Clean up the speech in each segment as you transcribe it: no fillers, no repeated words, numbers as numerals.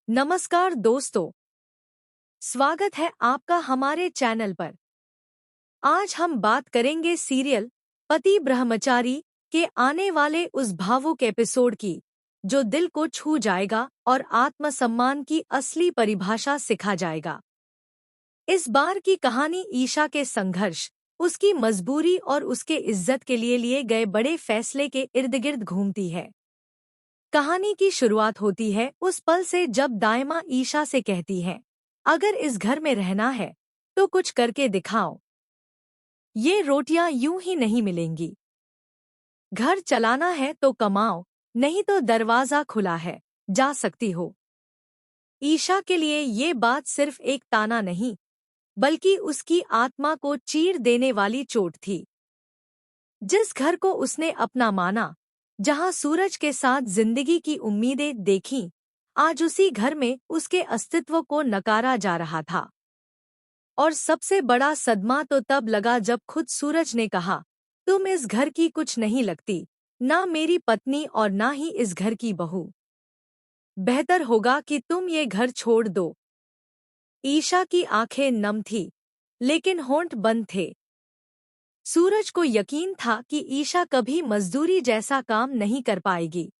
नमस्कार दोस्तों, स्वागत है आपका हमारे चैनल पर। आज हम बात करेंगे सीरियल पति ब्रह्मचारी के आने वाले उस भावुक एपिसोड की, जो दिल को छू जाएगा और आत्मसम्मान की असली परिभाषा सिखा जाएगा। इस बार की कहानी ईशा के संघर्ष, उसकी मजबूरी और उसके इज्जत के लिए गए बड़े फैसले के इर्द-गिर्द घूमती है। कहानी की शुरुआत होती है उस पल से जब दाइमा ईशा से कहती है, अगर इस घर में रहना है तो कुछ करके दिखाओ। ये रोटियां यूं ही नहीं मिलेंगी। घर चलाना है तो कमाओ, नहीं तो दरवाजा खुला है, जा सकती हो। ईशा के लिए ये बात सिर्फ एक ताना नहीं, बल्कि उसकी आत्मा को चीर देने वाली चोट थी। जिस घर को उसने अपना माना, जहां सूरज के साथ जिंदगी की उम्मीदें देखीं, आज उसी घर में उसके अस्तित्व को नकारा जा रहा था। और सबसे बड़ा सदमा तो तब लगा जब खुद सूरज ने कहा, तुम इस घर की कुछ नहीं लगती, ना मेरी पत्नी और ना ही इस घर की बहू। बेहतर होगा कि तुम ये घर छोड़ दो। ईशा की आंखें नम थी, लेकिन होंठ बंद थे। सूरज को यकीन था कि ईशा कभी मजदूरी जैसा काम नहीं कर पाएगी,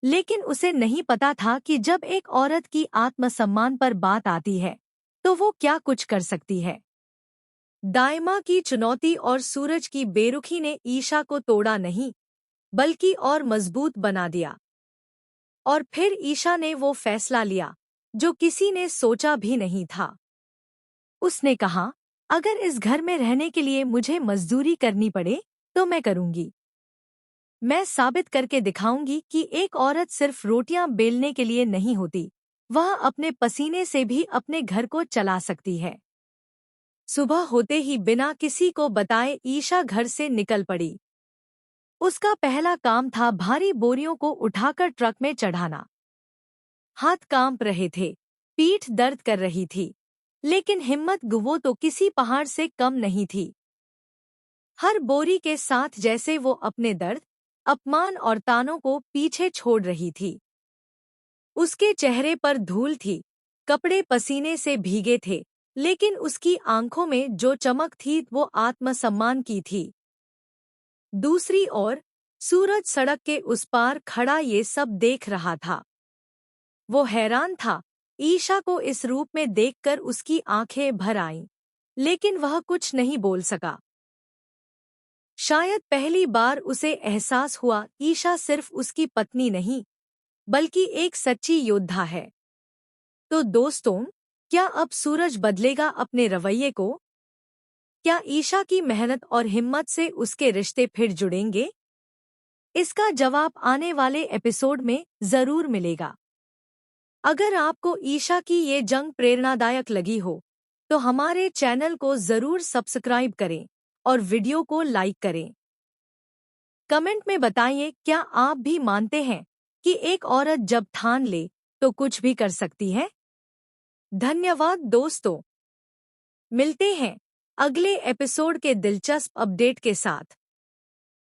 लेकिन उसे नहीं पता था कि जब एक औरत की आत्मसम्मान पर बात आती है तो वो क्या कुछ कर सकती है। दाइमा की चुनौती और सूरज की बेरुखी ने ईशा को तोड़ा नहीं, बल्कि और मजबूत बना दिया। और फिर ईशा ने वो फैसला लिया जो किसी ने सोचा भी नहीं था। उसने कहा, अगर इस घर में रहने के लिए मुझे मजदूरी करनी पड़े तो मैं करूंगी। मैं साबित करके दिखाऊंगी कि एक औरत सिर्फ रोटियां बेलने के लिए नहीं होती, वह अपने पसीने से भी अपने घर को चला सकती है। सुबह होते ही बिना किसी को बताए ईशा घर से निकल पड़ी। उसका पहला काम था भारी बोरियों को उठाकर ट्रक में चढ़ाना। हाथ कांप रहे थे, पीठ दर्द कर रही थी, लेकिन हिम्मत वो तो किसी पहाड़ से कम नहीं थी। हर बोरी के साथ जैसे वो अपने दर्द, अपमान और तानों को पीछे छोड़ रही थी। उसके चेहरे पर धूल थी, कपड़े पसीने से भीगे थे, लेकिन उसकी आंखों में जो चमक थी वो आत्मसम्मान की थी। दूसरी ओर सूरज सड़क के उस पार खड़ा ये सब देख रहा था। वो हैरान था। ईशा को इस रूप में देखकर उसकी आंखें भर आईं, लेकिन वह कुछ नहीं बोल सका। शायद पहली बार उसे एहसास हुआ, ईशा सिर्फ उसकी पत्नी नहीं, बल्कि एक सच्ची योद्धा है। तो दोस्तों, क्या अब सूरज बदलेगा अपने रवैये को? क्या ईशा की मेहनत और हिम्मत से उसके रिश्ते फिर जुड़ेंगे? इसका जवाब आने वाले एपिसोड में जरूर मिलेगा। अगर आपको ईशा की ये जंग प्रेरणादायक लगी हो, तो हमारे चैनल को जरूर सब्सक्राइब करें और वीडियो को लाइक करें। कमेंट में बताइए, क्या आप भी मानते हैं कि एक औरत जब ठान ले तो कुछ भी कर सकती है? धन्यवाद दोस्तों। मिलते हैं अगले एपिसोड के दिलचस्प अपडेट के साथ।